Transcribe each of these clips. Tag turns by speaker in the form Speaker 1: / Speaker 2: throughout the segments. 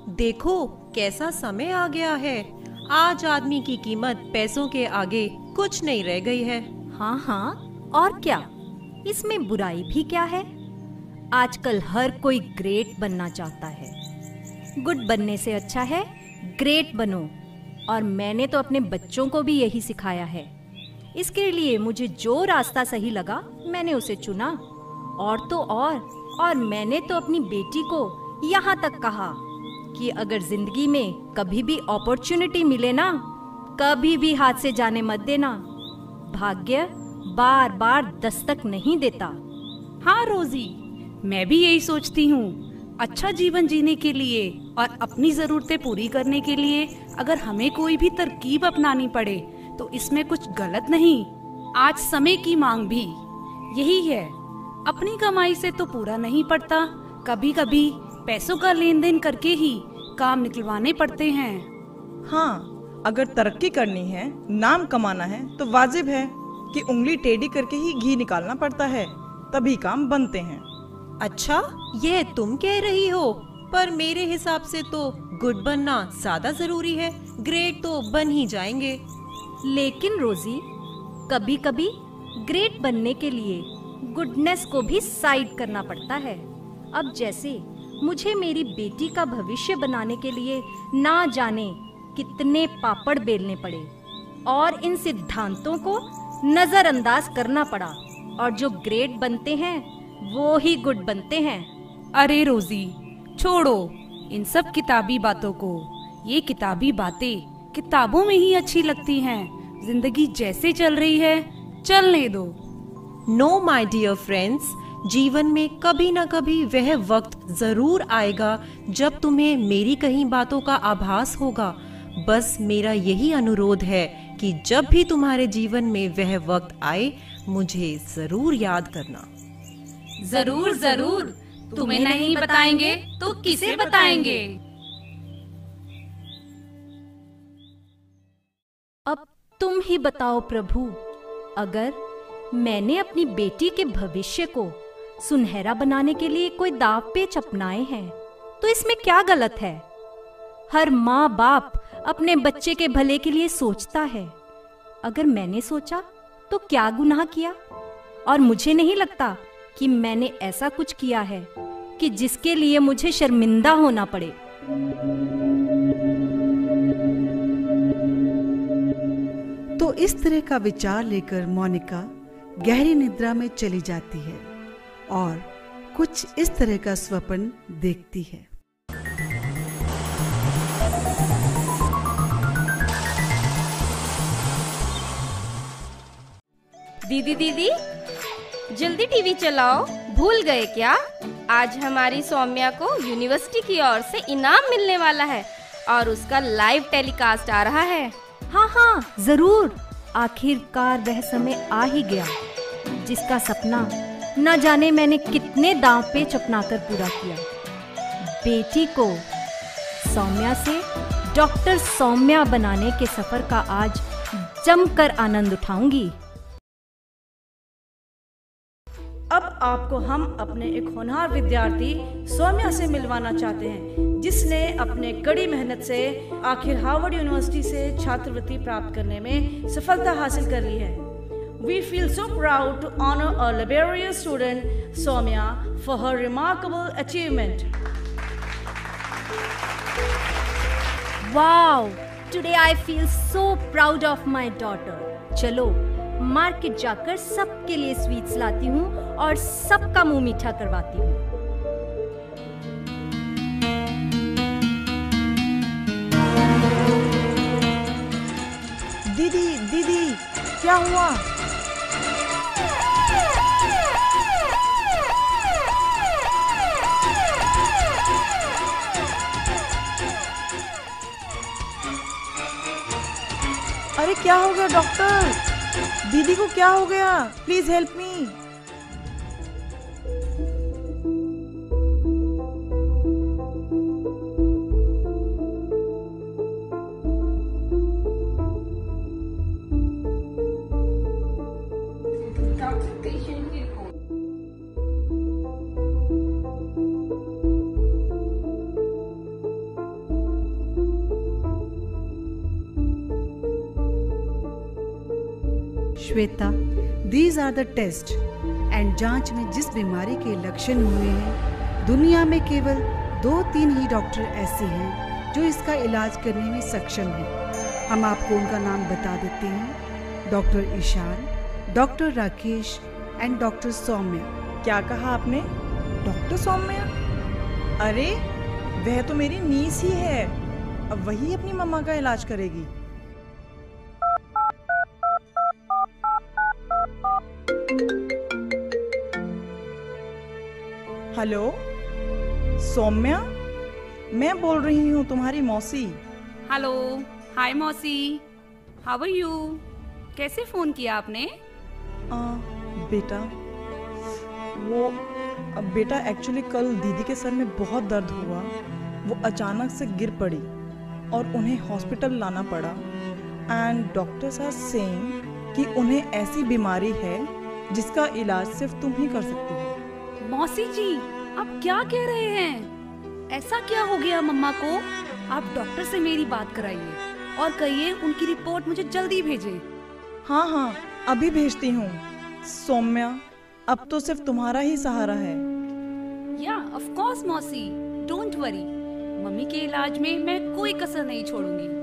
Speaker 1: देखो कैसा समय आ गया है। आज आदमी की कीमत पैसों के आगे कुछ नहीं रह गई है।
Speaker 2: हाँ हाँ, और क्या, इसमें बुराई भी क्या है। आजकल हर कोई ग्रेट बनना चाहता है। गुड बनने से अच्छा है ग्रेट बनो। और मैंने तो अपने बच्चों को भी यही सिखाया है। इसके लिए मुझे जो रास्ता सही लगा मैंने उसे चुना। और तो और मैंने तो अपनी बेटी को यहाँ तक कहा कि अगर जिंदगी में कभी भी अपॉर्चुनिटी मिले ना, कभी भी हाथ से जाने मत देना। भाग्य बार बार दस्तक नहीं देता।
Speaker 3: हाँ रोजी, मैं भी यही सोचती हूँ। अच्छा जीवन जीने के लिए और अपनी जरूरतें पूरी करने के लिए अगर हमें कोई भी तरकीब अपनानी पड़े तो इसमें कुछ गलत नहीं। आज समय की मांग भी यही है। अपनी कमाई से तो पूरा नहीं पड़ता, कभी कभी पैसों का लेन देन करके ही काम निकलवाने पड़ते हैं।
Speaker 4: हाँ, अगर तरक्की करनी है, नाम कमाना है तो वाजिब है कि उंगली टेढ़ी करके ही घी निकालना पड़ता है, तभी काम बनते हैं।
Speaker 1: अच्छा, ये तुम कह रही हो, पर मेरे हिसाब से तो गुड बनना ज्यादा जरूरी है। ग्रेट तो बन ही जाएंगे।
Speaker 2: लेकिन रोजी, कभी कभी ग्रेट बनने के लिए गुडनेस को भी साइड करना पड़ता है। अब जैसे मुझे मेरी बेटी का भविष्य बनाने के लिए ना जाने कितने पापड़ बेलने पड़े और इन सिद्धांतों को नजरअंदाज करना पड़ा। और जो ग्रेट बनते हैं वो ही गुड बनते हैं।
Speaker 3: अरे रोजी, छोड़ो इन सब किताबी बातों को। ये किताबी बातें किताबों में ही अच्छी लगती हैं। जिंदगी जैसे चल रही है चलने दो।
Speaker 1: नो माय डियर फ्रेंड्स, जीवन में कभी ना कभी वह वक्त जरूर आएगा जब तुम्हें मेरी कही बातों का आभास होगा। बस मेरा यही अनुरोध है कि जब भी तुम्हारे जीवन में वह वक्त आए, मुझे जरूर याद करना।
Speaker 3: जरूर जरूर, तुम्हें नहीं बताएंगे तो किसे बताएंगे।
Speaker 2: अब तुम ही बताओ प्रभु, अगर मैंने अपनी बेटी के भविष्य को सुनहरा बनाने के लिए कोई दाव पेच अपनाए हैं तो इसमें क्या गलत है। हर माँ बाप अपने बच्चे के भले के लिए सोचता है। अगर मैंने सोचा तो क्या गुनाह किया। और मुझे नहीं लगता कि मैंने ऐसा कुछ किया है कि जिसके लिए मुझे शर्मिंदा होना पड़े।
Speaker 5: तो इस तरह का विचार लेकर मोनिका गहरी निद्रा में चली जाती है और कुछ इस तरह का स्वप्न देखती है।
Speaker 6: दीदी दीदी, जल्दी टीवी चलाओ। भूल गए क्या? आज हमारी सौम्या को यूनिवर्सिटी की ओर से इनाम मिलने वाला है और उसका लाइव टेलीकास्ट आ रहा है।
Speaker 2: हाँ हाँ जरूर। आखिरकार वह समय आ ही गया जिसका सपना न जाने मैंने कितने दांव पेच अपनाकर पूरा किया। बेटी को सौम्या से डॉक्टर सौम्या बनाने के सफर का आज जमकर आनंद उठाऊंगी।
Speaker 7: अब आपको हम अपने एक होनहार विद्यार्थी सौम्या से मिलवाना चाहते हैं, जिसने अपने कड़ी मेहनत से आखिर हार्वर्ड यूनिवर्सिटी से छात्रवृत्ति प्राप्त करने में सफलता हासिल कर ली है। We feel so proud to honor a laborious student, Soumya, for her remarkable achievement.
Speaker 2: Wow! Today I feel so proud of my daughter. चलो मार्केट जाकर सबके लिए स्वीट्स लाती हूँ और सबका मुंह मीठा करवाती हूँ।
Speaker 4: दीदी दीदी, क्या हुआ? अरे क्या हो गया डॉक्टर? दीदी को क्या हो गया? Please help me.
Speaker 5: Shweta, these are the test and जांच में जिस बीमारी के लक्षण हुए हैं, दुनिया में केवल 2-3 ही डॉक्टर ऐसे हैं जो इसका इलाज करने में सक्षम हैं। हम आपको उनका नाम बता देते हैं, doctor Ishan, doctor Rakesh and doctor Saumya.
Speaker 4: क्या कहा आपने? डॉक्टर सौम्या? अरे वह तो मेरी नीस ही है, अब वही अपनी मम्मा का इलाज करेगी। हेलो सौम्या, मैं बोल रही हूँ, तुम्हारी मौसी।
Speaker 3: हेलो, हाय मौसी, हाउ आर यू? कैसे फोन किया आपने?
Speaker 4: बेटा एक्चुअली कल दीदी के सर में बहुत दर्द हुआ, वो अचानक से गिर पड़ी और उन्हें हॉस्पिटल लाना पड़ा एंड डॉक्टर्स आर सेइंग कि उन्हें ऐसी बीमारी है जिसका इलाज सिर्फ तुम ही कर सकती हो।
Speaker 3: मौसी जी, आप क्या कह रहे हैं? ऐसा क्या हो गया मम्मा को? आप डॉक्टर से मेरी बात कराइए और कहिए उनकी रिपोर्ट मुझे जल्दी भेजें।
Speaker 4: हाँ, अभी भेजती हूँ। सौम्या, अब तो सिर्फ तुम्हारा ही सहारा है।
Speaker 3: या ऑफ कोर्स मौसी, डोंट वरी, मम्मी के इलाज में मैं कोई कसर नहीं छोड़ूंगी।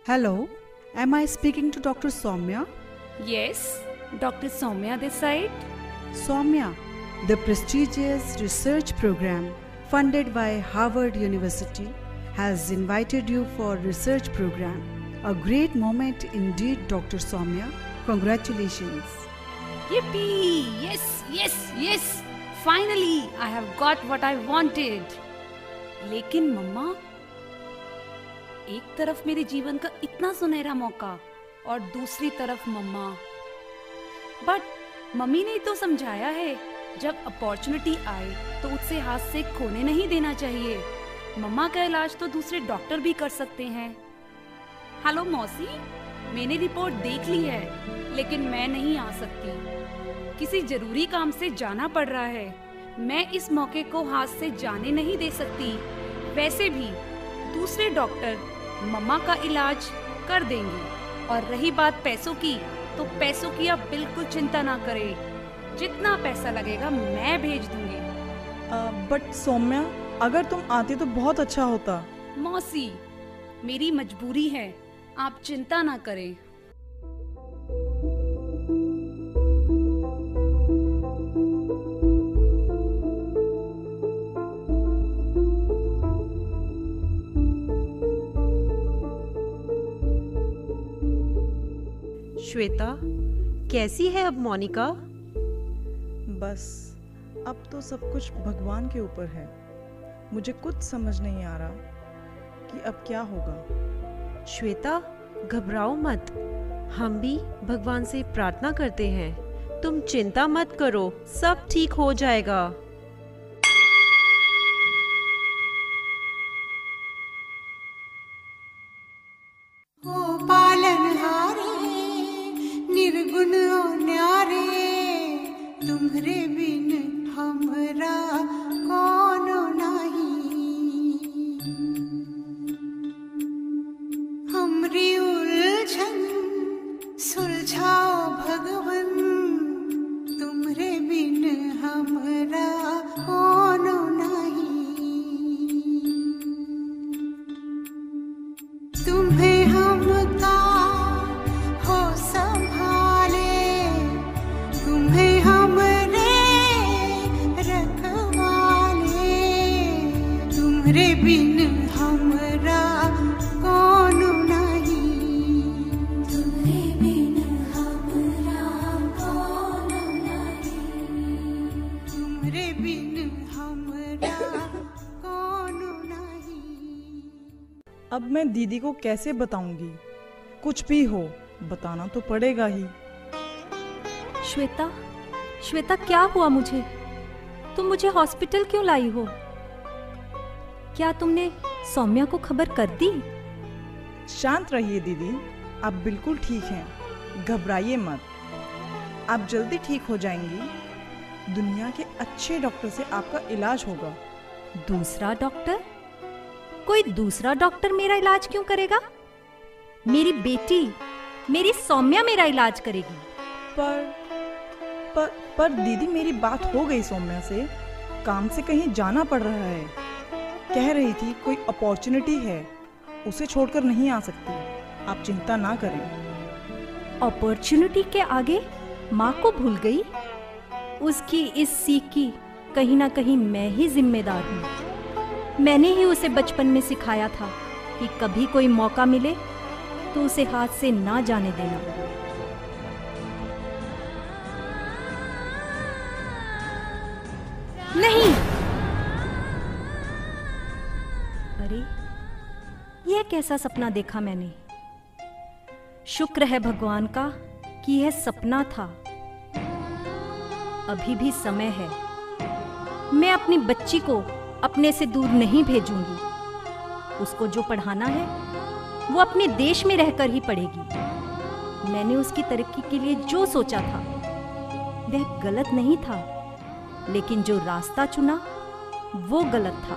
Speaker 5: Hello, am I speaking to Dr. Soumya?
Speaker 3: Yes, Dr. Soumya this side.
Speaker 5: Soumya, the prestigious research program funded by Harvard University has invited you for research program. A great moment indeed, Dr. Soumya. Congratulations.
Speaker 3: Yippee! Yes, yes, yes! Finally, I have got what I wanted. लेकिन मम्मा, एक तरफ मेरे जीवन का इतना सुनहरा मौका और दूसरी तरफ मम्मा। बट मम्मी ने तो समझाया है, जब अपॉर्चुनिटी आए तो उसे हाथ से खोने नहीं देना चाहिए। मम्मा का इलाज तो दूसरे डॉक्टर भी कर सकते हैं। हेलो मौसी, मैंने रिपोर्ट देख ली है, लेकिन मैं नहीं आ सकती। किसी जरूरी काम से जाना पड़ रहा है। मैं इस मौके को हाथ से जाने नहीं दे सकती। वैसे भी दूसरे डॉक्टर मम्मा का इलाज कर देंगे। और रही बात पैसों की, तो पैसों की आप बिल्कुल चिंता ना करें। जितना पैसा लगेगा मैं भेज दूंगी।
Speaker 4: बट सौम्या, अगर तुम आती तो बहुत अच्छा होता।
Speaker 3: मौसी, मेरी मजबूरी है, आप चिंता ना करें।
Speaker 1: श्वेता, कैसी है अब मोनिका?
Speaker 4: बस अब तो सब कुछ भगवान के ऊपर है। मुझे कुछ समझ नहीं आ रहा कि अब क्या होगा।
Speaker 1: श्वेता, घबराओ मत, हम भी भगवान से प्रार्थना करते हैं। तुम चिंता मत करो, सब ठीक हो जाएगा।
Speaker 8: ओ पालनहारे, निर्गुण ओ न्यारे, तुम्हरे बिन हमरा कोनो नाही। हमरी उलझन सुलझाओ भगवन, तुम्हरे बिन हमरा कोनो नाही। तुम्हें हमका हो संभाले, तुम्हें हमरे रखवाले, तुम्हरे बिन हमरा कोनो नहीं। तुम्हरे बिन हमरा कोनो नहीं। तुम्हरे बिन हमरा कोनो नहीं।
Speaker 4: अब मैं दीदी को कैसे बताऊंगी? कुछ भी हो, बताना तो पड़ेगा ही।
Speaker 2: श्वेता, श्वेता क्या हुआ मुझे? तुम मुझे हॉस्पिटल क्यों लाई हो? क्या तुमने सौम्या को खबर कर दी?
Speaker 4: शांत रहिए दीदी, आप बिल्कुल ठीक हैं, घबराइए मत। आप जल्दी ठीक हो जाएंगी। दुनिया के अच्छे डॉक्टर से आपका इलाज होगा।
Speaker 2: दूसरा डॉक्टर? कोई दूसरा डॉक्टर मेरा इलाज क्यों करेगा? मेरी बेटी, मेरी सौम्या मेरा इलाज करेगी।
Speaker 4: पर दीदी, मेरी बात हो गई सौम्या से। काम से कहीं जाना पड़ रहा है। कह रही थी कोई अपॉर्चुनिटी है, उसे छोड़कर नहीं आ सकती। आप चिंता ना करें।
Speaker 2: अपॉर्चुनिटी के आगे माँ को भूल गई। उसकी इस सीख की कहीं ना कहीं मैं ही जिम्मेदार हूँ। मैंने ही उसे बचपन में सिखाया था कि कभी कोई मौका मिले तो उसे हाथ से ना जाने देना। नहीं, अरे यह कैसा सपना देखा मैंने। शुक्र है भगवान का कि यह सपना था। अभी भी समय है। मैं अपनी बच्ची को अपने से दूर नहीं भेजूंगी। उसको जो पढ़ाना है वो अपने देश में रहकर ही पढ़ेगी। मैंने उसकी तरक्की के लिए जो सोचा था वह गलत नहीं था, लेकिन जो रास्ता चुना वो गलत था।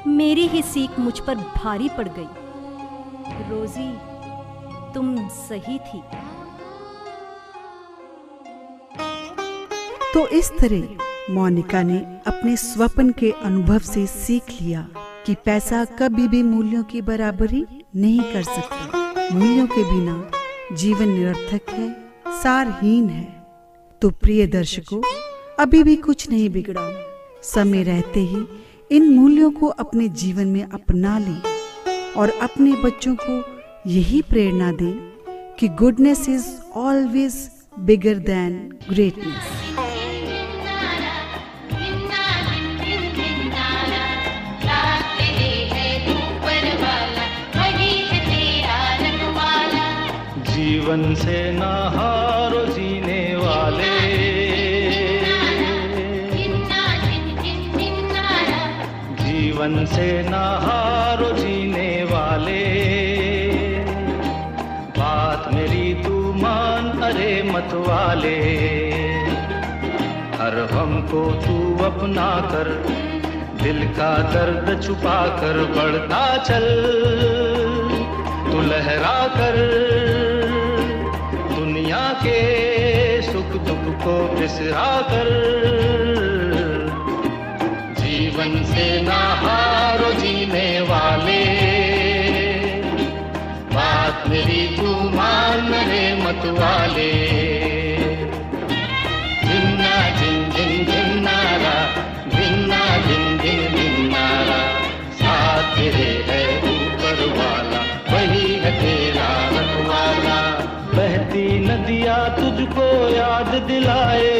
Speaker 2: मेरी ही सीख मुझ पर भारी पड़ गई। रोजी, तुम सही थी।
Speaker 5: तो इस तरह मोनिका ने अपने स्वप्न के अनुभव से सीख लिया कि पैसा कभी भी मूल्यों की बराबरी नहीं कर सकता। मूल्यों के बिना जीवन निरर्थक है, सारहीन है। तो प्रिय दर्शकों, अभी भी कुछ नहीं बिगड़ा। समय रहते ही इन मूल्यों को अपने जीवन में अपना लें और अपने बच्चों को यही प्रेरणा दें कि goodness is always bigger than greatness.
Speaker 9: जीवन से ना हारो जीने वाले, जीवन से ना हारो जीने वाले। बात मेरी तू मान, अरे मत वाले। हर गम को तू अपना कर, दिल का दर्द छुपा कर बढ़ता चल। तू लहरा कर दुनिया के सुख दुख को बिसरा कर। जीवन से ना हारो जीने वाले। बात मेरी तू मान रे मत वाले। जिन्ना जिन जिन जिन्नारा, जिन्ना जिन जिन जिन्नारा। साथ तेरे है ऊपर वाला, वही है तेरा रखवाला। बहती नदियाँ तुझको याद दिलाए,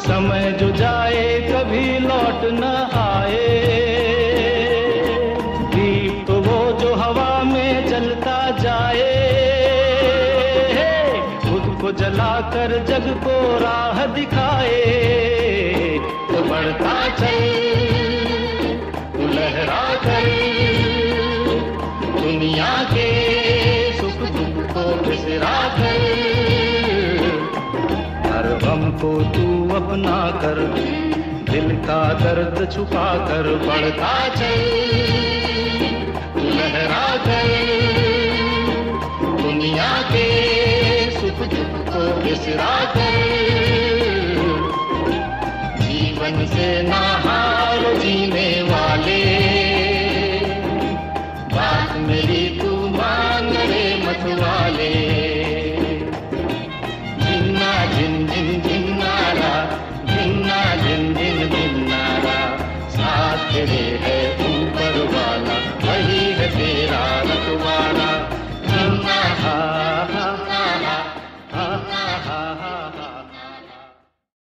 Speaker 9: समय जो जाए कभी लौट न आए। दीप तो वो जो हवा में जलता जाए, खुद को जलाकर जग को राह दिखाए। तो बढ़ता चल, तू लहरा कर दुनिया के बिसरा कर। हर गम को तू अपना कर, दिल का दर्द छुपा कर बढ़ता चल। तू लहरा कर दुनिया के सुख दुख को बिसरा कर। जीवन से ना हारो जीने वाले। बात मेरी